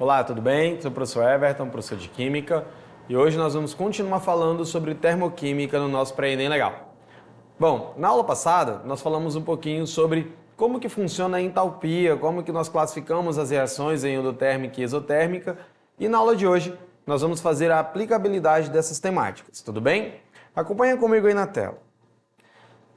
Olá, tudo bem? Sou o professor Everton, professor de Química, e hoje nós vamos continuar falando sobre termoquímica no nosso pré-ENEM Legal. Bom, na aula passada nós falamos um pouquinho sobre como que funciona a entalpia, como que nós classificamos as reações em endotérmica e exotérmica, e na aula de hoje nós vamos fazer a aplicabilidade dessas temáticas, tudo bem? Acompanha comigo aí na tela.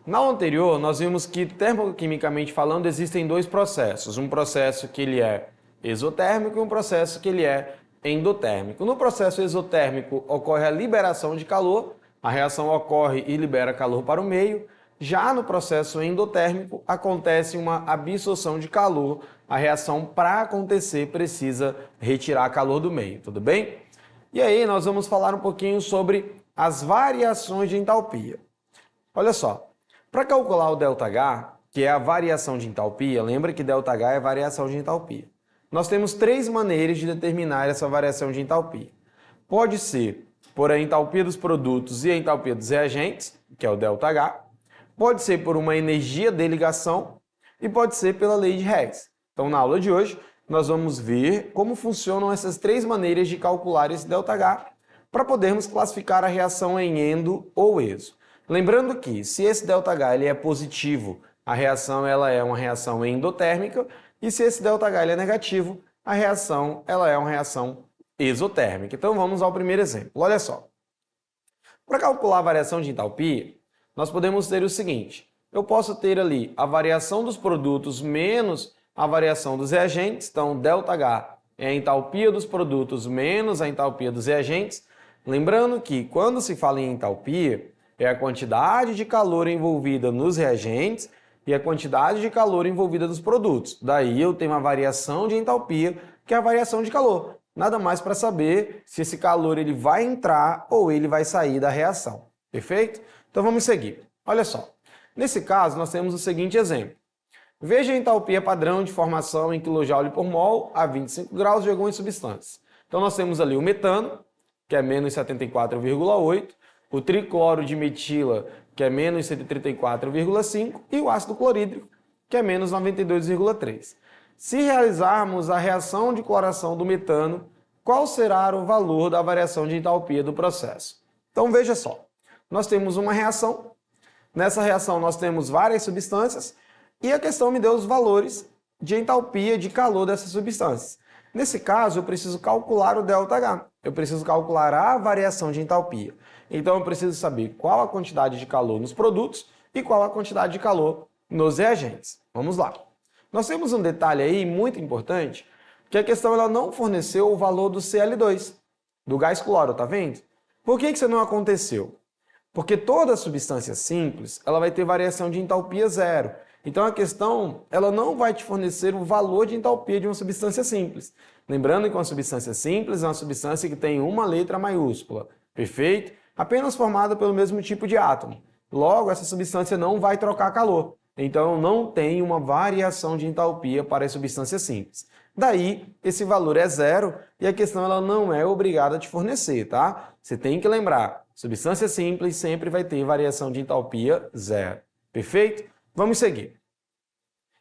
Na aula anterior, nós vimos que, termoquimicamente falando, existem dois processos. Um processo que ele é exotérmico e um processo que ele é endotérmico. No processo exotérmico, ocorre a liberação de calor, a reação ocorre e libera calor para o meio. Já no processo endotérmico, acontece uma absorção de calor. A reação, para acontecer, precisa retirar calor do meio, tudo bem? E aí, nós vamos falar um pouquinho sobre as variações de entalpia. Olha só. Para calcular o ΔH, que é a variação de entalpia, lembra que ΔH é a variação de entalpia. Nós temos três maneiras de determinar essa variação de entalpia. Pode ser por a entalpia dos produtos e a entalpia dos reagentes, que é o ΔH. Pode ser por uma energia de ligação e pode ser pela lei de Higgs. Então, na aula de hoje, nós vamos ver como funcionam essas três maneiras de calcular esse ΔH para podermos classificar a reação em endo ou exo. Lembrando que, se esse ΔH ele é positivo, a reação ela é uma reação endotérmica, e se esse ΔH ele é negativo, a reação ela é uma reação exotérmica. Então vamos ao primeiro exemplo. Olha só. Para calcular a variação de entalpia, nós podemos ter o seguinte. Eu posso ter ali a variação dos produtos menos a variação dos reagentes. Então, ΔH é a entalpia dos produtos menos a entalpia dos reagentes. Lembrando que, quando se fala em entalpia, é a quantidade de calor envolvida nos reagentes e a quantidade de calor envolvida nos produtos. Daí eu tenho uma variação de entalpia, que é a variação de calor. Nada mais para saber se esse calor ele vai entrar ou ele vai sair da reação. Perfeito? Então vamos seguir. Olha só. Nesse caso, nós temos o seguinte exemplo. Veja a entalpia padrão de formação em kJ por mol a 25 graus de algumas substâncias. Então nós temos ali o metano, que é menos 74,8, o tricloro de metila, que é menos 134,5, e o ácido clorídrico, que é menos 92,3. Se realizarmos a reação de cloração do metano, qual será o valor da variação de entalpia do processo? Então veja só, nós temos uma reação, nessa reação nós temos várias substâncias, e a questão me deu os valores de entalpia de calor dessas substâncias. Nesse caso, eu preciso calcular o ΔH, eu preciso calcular a variação de entalpia. Então, eu preciso saber qual a quantidade de calor nos produtos e qual a quantidade de calor nos reagentes. Vamos lá. Nós temos um detalhe aí muito importante, que a questão ela não forneceu o valor do Cl2, do gás cloro, tá vendo? Por que isso não aconteceu? Porque toda substância simples ela vai ter variação de entalpia zero. Então, a questão ela não vai te fornecer o valor de entalpia de uma substância simples. Lembrando que uma substância simples é uma substância que tem uma letra maiúscula. Perfeito? Apenas formada pelo mesmo tipo de átomo. Logo, essa substância não vai trocar calor. Então, não tem uma variação de entalpia para a substância simples. Daí, esse valor é zero e a questão ela não é obrigada a te fornecer, tá? Você tem que lembrar, substância simples sempre vai ter variação de entalpia zero. Perfeito? Vamos seguir.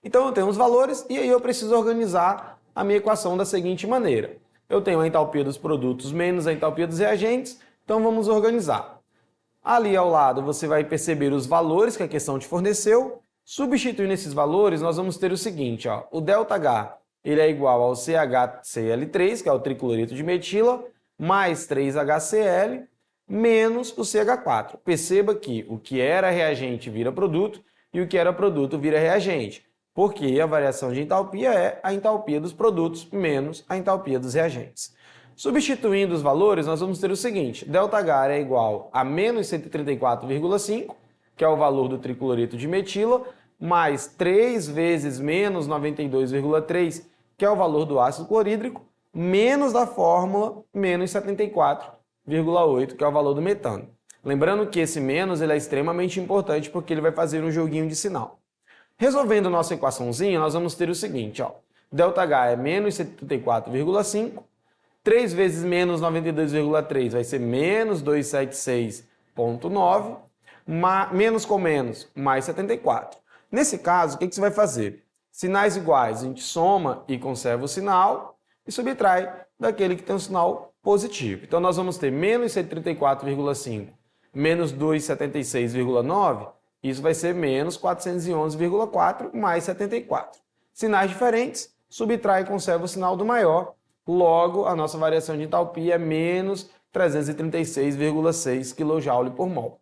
Então, eu tenho os valores e aí eu preciso organizar a minha equação da seguinte maneira. Eu tenho a entalpia dos produtos menos a entalpia dos reagentes. Então, vamos organizar. Ali ao lado, você vai perceber os valores que a questão te forneceu. Substituindo esses valores, nós vamos ter o seguinte, ó, o ΔH ele é igual ao CHCl3, que é o tricloreto de metila, mais 3HCl, menos o CH4. Perceba que o que era reagente vira produto e o que era produto vira reagente, porque a variação de entalpia é a entalpia dos produtos menos a entalpia dos reagentes. Substituindo os valores, nós vamos ter o seguinte, ΔH é igual a menos 134,5, que é o valor do tricloreto de metila, mais 3 vezes menos 92,3, que é o valor do ácido clorídrico, menos da fórmula menos 74,8, que é o valor do metano. Lembrando que esse menos ele é extremamente importante porque ele vai fazer um joguinho de sinal. Resolvendo nossa equaçãozinha, nós vamos ter o seguinte, ó, ΔH é menos 74,5, 3 vezes menos 92,3 vai ser menos 276,9, menos com menos, mais 74. Nesse caso, o que você vai fazer? Sinais iguais, a gente soma e conserva o sinal. e subtrai daquele que tem um sinal positivo. Então, nós vamos ter menos 134,5 menos 276,9, isso vai ser menos 411,4 mais 74. Sinais diferentes, subtrai e conserva o sinal do maior, logo a nossa variação de entalpia é menos 336,6 kJ por mol.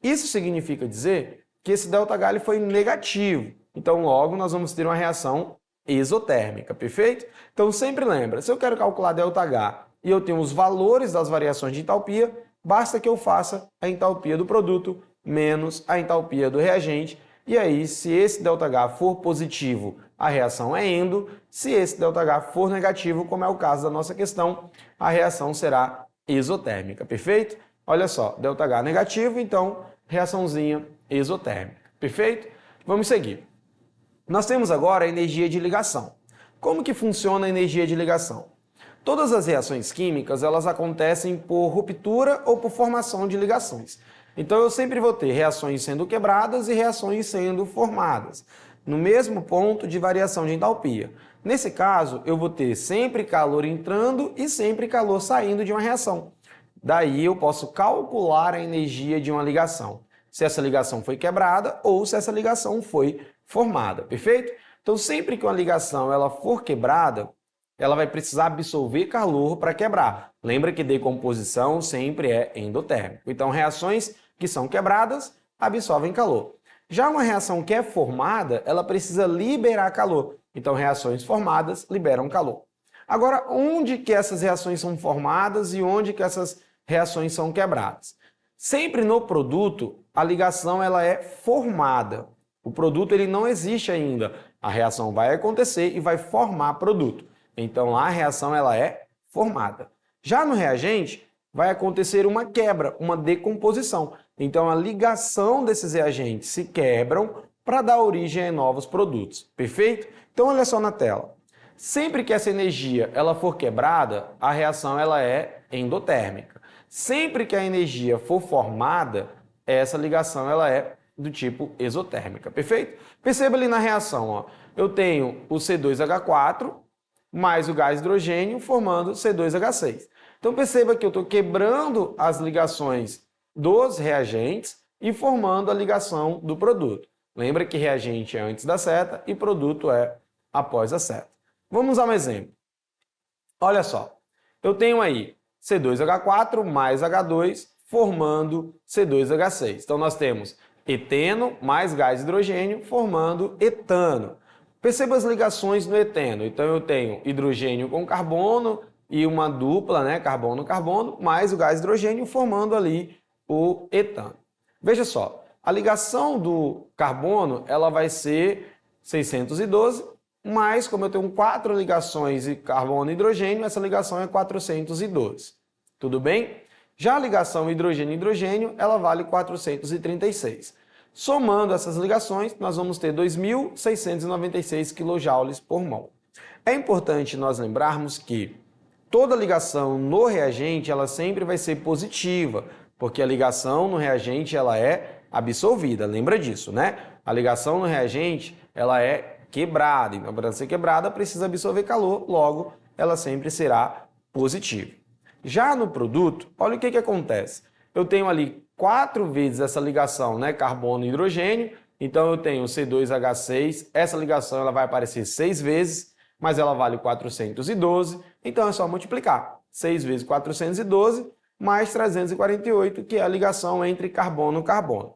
Isso significa dizer que esse ΔH foi negativo, então logo nós vamos ter uma reação exotérmica, perfeito? Então sempre lembra, se eu quero calcular ΔH e eu tenho os valores das variações de entalpia, basta que eu faça a entalpia do produto menos a entalpia do reagente, e aí se esse ΔH for positivo, a reação é endo, se esse ΔH for negativo, como é o caso da nossa questão, a reação será exotérmica, perfeito? Olha só, ΔH negativo, então reaçãozinha exotérmica, perfeito? Vamos seguir. Nós temos agora a energia de ligação. Como que funciona a energia de ligação? Todas as reações químicas, elas acontecem por ruptura ou por formação de ligações. Então eu sempre vou ter reações sendo quebradas e reações sendo formadas, no mesmo ponto de variação de entalpia. Nesse caso, eu vou ter sempre calor entrando e sempre calor saindo de uma reação. Daí eu posso calcular a energia de uma ligação, se essa ligação foi quebrada ou se essa ligação foi formada, perfeito? Então sempre que uma ligação ela for quebrada, ela vai precisar absorver calor para quebrar. Lembra que decomposição sempre é endotérmico. Então reações que são quebradas absorvem calor. Já uma reação que é formada, ela precisa liberar calor. Então reações formadas liberam calor. Agora, onde que essas reações são formadas e onde que essas reações são quebradas? Sempre no produto, a ligação ela é formada. O produto ele não existe ainda. A reação vai acontecer e vai formar produto. Então, a reação ela é formada. Já no reagente, vai acontecer uma quebra, uma decomposição. Então, a ligação desses reagentes se quebram para dar origem a novos produtos. Perfeito? Então, olha só na tela. Sempre que essa energia ela for quebrada, a reação ela é endotérmica. Sempre que a energia for formada, essa ligação ela é do tipo exotérmica. Perfeito? Perceba ali na reação, ó, eu tenho o C2H4 mais o gás hidrogênio formando C2H6. Então perceba que eu estou quebrando as ligações dos reagentes e formando a ligação do produto. Lembra que reagente é antes da seta e produto é após a seta. Vamos a um exemplo. Olha só, eu tenho aí C2H4 mais H2 formando C2H6. Então nós temos eteno mais gás hidrogênio formando etano. Perceba as ligações no eteno. Então eu tenho hidrogênio com carbono e uma dupla, né, carbono-carbono, mais o gás hidrogênio formando ali o etano. Veja só, a ligação do carbono ela vai ser 612, mas como eu tenho 4 ligações de carbono e hidrogênio, essa ligação é 412. Tudo bem? Já a ligação hidrogênio-hidrogênio, ela vale 436. Somando essas ligações, nós vamos ter 2.696 kJ por mol. É importante nós lembrarmos que toda ligação no reagente ela sempre vai ser positiva, porque a ligação no reagente ela é absorvida, lembra disso, né? A ligação no reagente ela é quebrada, então para ser quebrada precisa absorver calor, logo ela sempre será positiva. Já no produto, olha o que acontece. Eu tenho ali 4 vezes essa ligação, né, carbono e hidrogênio, então eu tenho C2H6, essa ligação ela vai aparecer 6 vezes, mas ela vale 412, então é só multiplicar. 6 vezes 412 mais 348, que é a ligação entre carbono e carbono.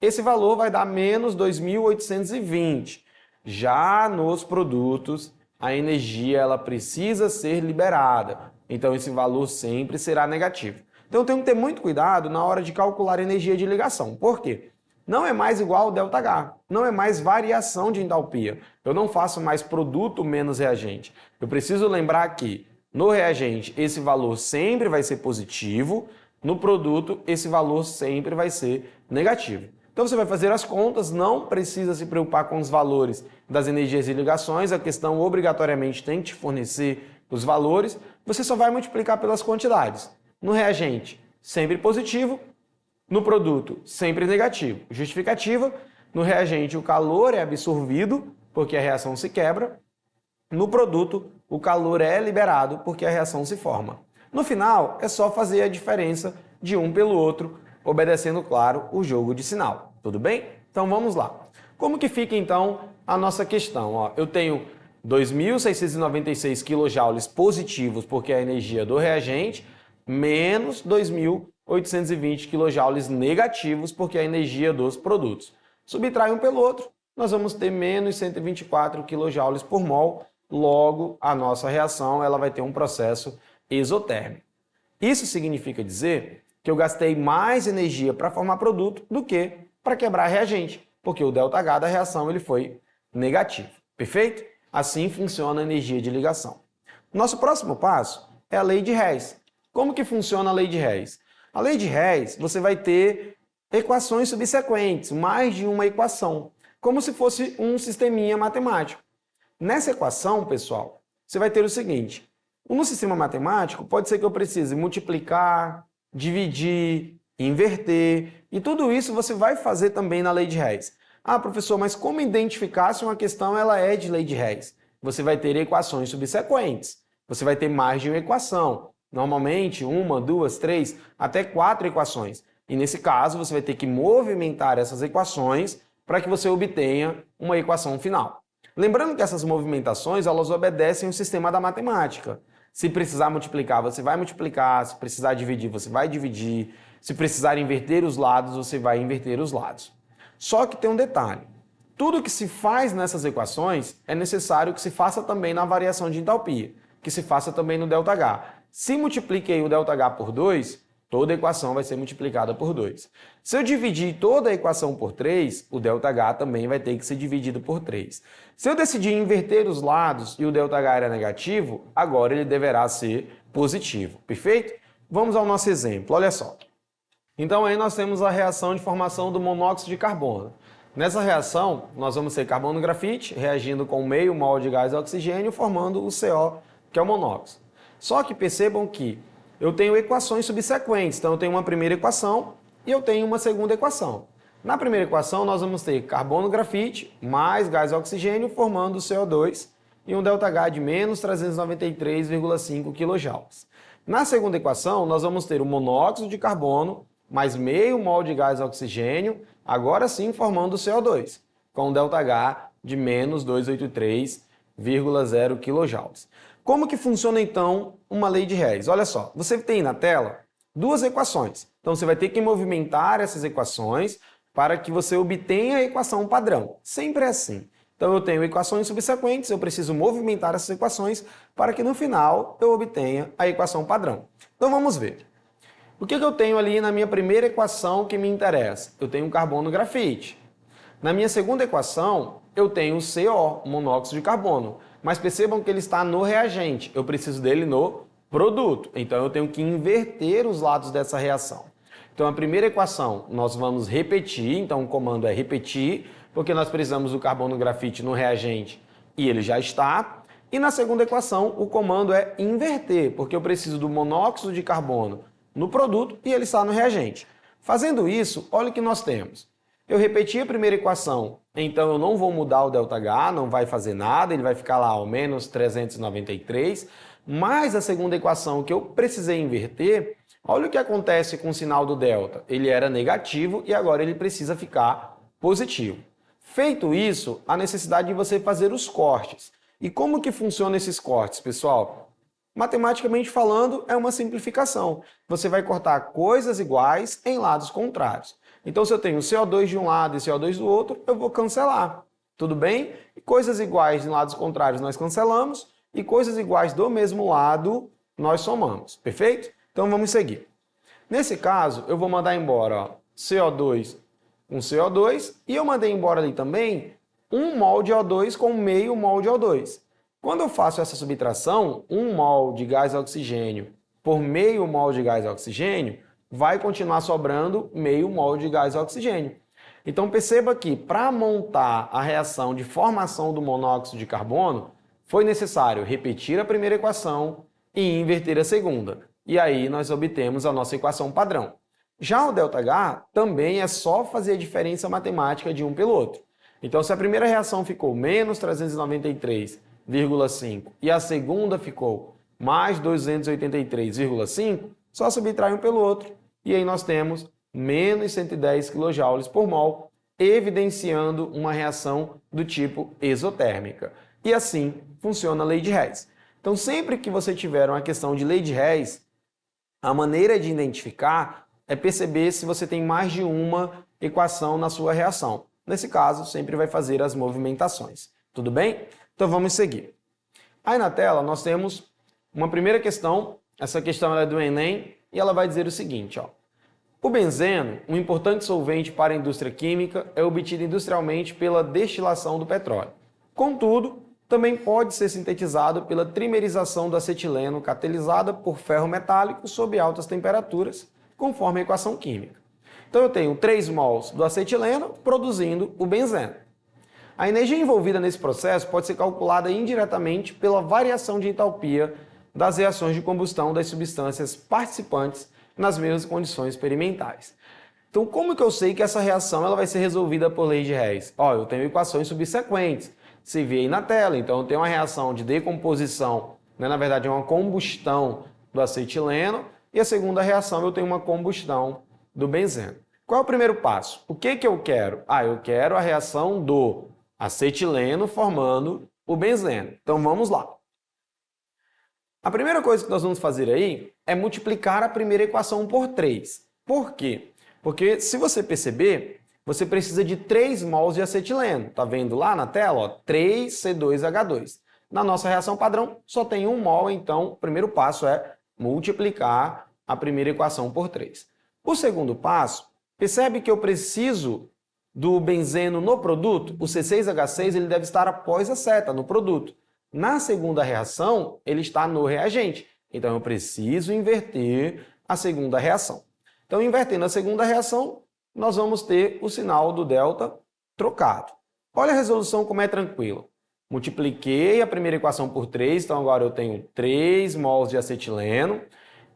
Esse valor vai dar menos 2.820. Já nos produtos, a energia ela precisa ser liberada, então esse valor sempre será negativo. Então eu tenho que ter muito cuidado na hora de calcular a energia de ligação. Por quê? Não é mais igual ao ΔH, não é mais variação de entalpia. Eu não faço mais produto menos reagente. Eu preciso lembrar que no reagente esse valor sempre vai ser positivo, no produto esse valor sempre vai ser negativo. Então você vai fazer as contas, não precisa se preocupar com os valores das energias de ligações, a questão obrigatoriamente tem que te fornecer os valores, você só vai multiplicar pelas quantidades. No reagente, sempre positivo. No produto, sempre negativo. Justificativa, no reagente o calor é absorvido, porque a reação se quebra. No produto, o calor é liberado porque a reação se forma. No final, é só fazer a diferença de um pelo outro, obedecendo, claro, o jogo de sinal. Tudo bem? Então vamos lá. Como que fica então a nossa questão? Ó, eu tenho 2.696 kJ positivos porque é a energia do reagente, menos 2.820 kJ negativos porque é a energia dos produtos. Subtrai um pelo outro, nós vamos ter menos 124 kJ por mol, logo a nossa reação ela vai ter um processo exotérmico. Isso significa dizer que eu gastei mais energia para formar produto do que para quebrar reagente, porque o ΔH da reação ele foi negativo. Perfeito? Assim funciona a energia de ligação. Nosso próximo passo é a lei de Hess. Como que funciona a lei de Hess? A lei de Hess, você vai ter equações subsequentes, mais de uma equação, como se fosse um sisteminha matemático. Nessa equação, pessoal, você vai ter o seguinte: no sistema matemático, pode ser que eu precise multiplicar, dividir, inverter, e tudo isso você vai fazer também na lei de Hess. Ah, professor, mas como identificar se uma questão ela é de lei de Hess? Você vai ter equações subsequentes. Você vai ter mais de uma equação. Normalmente, uma, duas, três, até 4 equações. E nesse caso, você vai ter que movimentar essas equações para que você obtenha uma equação final. Lembrando que essas movimentações, elas obedecem o sistema da matemática. Se precisar multiplicar, você vai multiplicar. Se precisar dividir, você vai dividir. Se precisar inverter os lados, você vai inverter os lados. Só que tem um detalhe. Tudo que se faz nessas equações é necessário que se faça também na variação de entalpia, que se faça também no ΔH. Se multipliquei o ΔH por 2, toda a equação vai ser multiplicada por 2. Se eu dividir toda a equação por 3, o ΔH também vai ter que ser dividido por 3. Se eu decidir inverter os lados e o ΔH era negativo, agora ele deverá ser positivo. Perfeito? Vamos ao nosso exemplo. Olha só. Então aí nós temos a reação de formação do monóxido de carbono. Nessa reação, nós vamos ter carbono grafite reagindo com meio mol de gás oxigênio, formando o CO, que é o monóxido. Só que percebam que eu tenho equações subsequentes. Então eu tenho uma primeira equação e eu tenho uma segunda equação. Na primeira equação, nós vamos ter carbono grafite mais gás oxigênio, formando o CO2 e um ΔH de menos 393,5 kJ. Na segunda equação, nós vamos ter o monóxido de carbono mais meio mol de gás oxigênio, agora sim formando o CO2, com um ΔH de menos 283,0 kJ. Como que funciona então uma lei de Hess? Olha só, você tem na tela duas equações. Então você vai ter que movimentar essas equações para que você obtenha a equação padrão. Sempre é assim. Então eu tenho equações subsequentes, eu preciso movimentar essas equações para que no final eu obtenha a equação padrão. Então vamos ver. O que eu tenho ali na minha primeira equação que me interessa? Eu tenho carbono grafite. Na minha segunda equação, eu tenho o CO, monóxido de carbono. Mas percebam que ele está no reagente. Eu preciso dele no produto. Então eu tenho que inverter os lados dessa reação. Então a primeira equação nós vamos repetir. Então o comando é repetir, porque nós precisamos do carbono grafite no reagente e ele já está. E na segunda equação o comando é inverter, porque eu preciso do monóxido de carbono no produto e ele está no reagente. Fazendo isso, olha o que nós temos. Eu repeti a primeira equação, então eu não vou mudar o ΔH, não vai fazer nada, ele vai ficar lá ao menos 393, mas a segunda equação que eu precisei inverter, olha o que acontece com o sinal do delta. Ele era negativo e agora ele precisa ficar positivo. Feito isso, a necessidade de você fazer os cortes. E como que funcionam esses cortes, pessoal? Matematicamente falando, é uma simplificação. Você vai cortar coisas iguais em lados contrários. Então, se eu tenho CO2 de um lado e CO2 do outro, eu vou cancelar. Tudo bem? E coisas iguais em lados contrários nós cancelamos e coisas iguais do mesmo lado nós somamos. Perfeito? Então, vamos seguir. Nesse caso, eu vou mandar embora CO2 com CO2 e eu mandei embora ali também 1 mol de O2 com meio mol de O2. Quando eu faço essa subtração, 1 mol de gás oxigênio por meio mol de gás oxigênio, vai continuar sobrando meio mol de gás oxigênio. Então perceba que para montar a reação de formação do monóxido de carbono, foi necessário repetir a primeira equação e inverter a segunda. E aí nós obtemos a nossa equação padrão. Já o ΔH também é só fazer a diferença matemática de um pelo outro. Então se a primeira reação ficou menos 393,0 283,5 e a segunda ficou mais 283,5, só subtrai um pelo outro. E aí nós temos menos 110 kJ por mol, evidenciando uma reação do tipo exotérmica. E assim funciona a lei de Hess. Então, sempre que você tiver uma questão de lei de Hess, a maneira de identificar é perceber se você tem mais de uma equação na sua reação. Nesse caso, sempre vai fazer as movimentações. Tudo bem? Então vamos seguir. Aí na tela nós temos uma primeira questão. Essa questão é do Enem e ela vai dizer o seguinte, ó. O benzeno, um importante solvente para a indústria química, é obtido industrialmente pela destilação do petróleo. Contudo, também pode ser sintetizado pela trimerização do acetileno catalisada por ferro metálico sob altas temperaturas, conforme a equação química. Então eu tenho 3 mols do acetileno produzindo o benzeno. A energia envolvida nesse processo pode ser calculada indiretamente pela variação de entalpia das reações de combustão das substâncias participantes nas mesmas condições experimentais. Então, como que eu sei que essa reação ela vai ser resolvida por lei de Hess? Eu tenho equações subsequentes. Você vê aí na tela, então eu tenho uma reação de decomposição, na verdade é uma combustão do acetileno, e a segunda reação eu tenho uma combustão do benzeno. Qual é o primeiro passo? O que eu quero? Eu quero a reação do acetileno formando o benzeno. Então vamos lá. A primeira coisa que nós vamos fazer aí é multiplicar a primeira equação por 3. Por quê? Porque se você perceber, você precisa de 3 mols de acetileno. Tá vendo lá na tela? 3C2H2. Na nossa reação padrão só tem 1 mol, então o primeiro passo é multiplicar a primeira equação por 3. O segundo passo, percebe que eu preciso do benzeno no produto? O C6H6 ele deve estar após a seta, no produto. Na segunda reação, ele está no reagente. Então, eu preciso inverter a segunda reação. Então, invertendo a segunda reação, nós vamos ter o sinal do delta trocado. Olha a resolução como é tranquila. Multipliquei a primeira equação por 3, então agora eu tenho 3 mols de acetileno.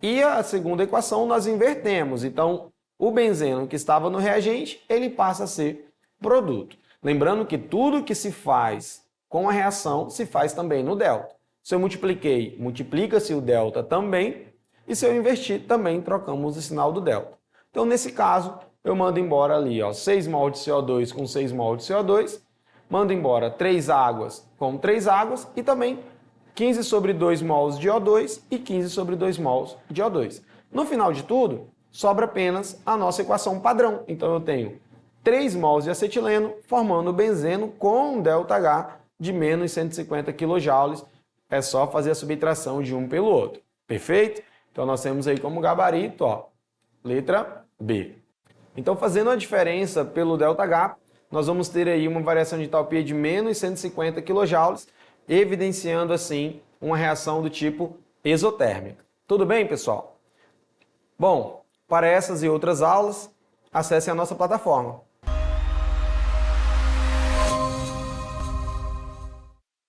E a segunda equação nós invertemos. Então, o benzeno que estava no reagente, ele passa a ser produto. Lembrando que tudo que se faz com a reação se faz também no delta. Se eu multipliquei, multiplica-se o delta também, e se eu invertir, também trocamos o sinal do delta. Então, nesse caso, eu mando embora ali 6 mol de CO2 com 6 mol de CO2, mando embora 3 águas com 3 águas e também 15 sobre 2 mols de O2 e 15 sobre 2 mols de O2. No final de tudo, sobra apenas a nossa equação padrão. Então, eu tenho 3 mols de acetileno formando o benzeno com ΔH de menos 150 kJ, é só fazer a subtração de um pelo outro. Perfeito? Então, nós temos aí como gabarito, letra B. Então, fazendo a diferença pelo ΔH, nós vamos ter aí uma variação de entalpia de menos 150 kJ, evidenciando, assim, uma reação do tipo exotérmica. Tudo bem, pessoal? Bom, para essas e outras aulas, acesse a nossa plataforma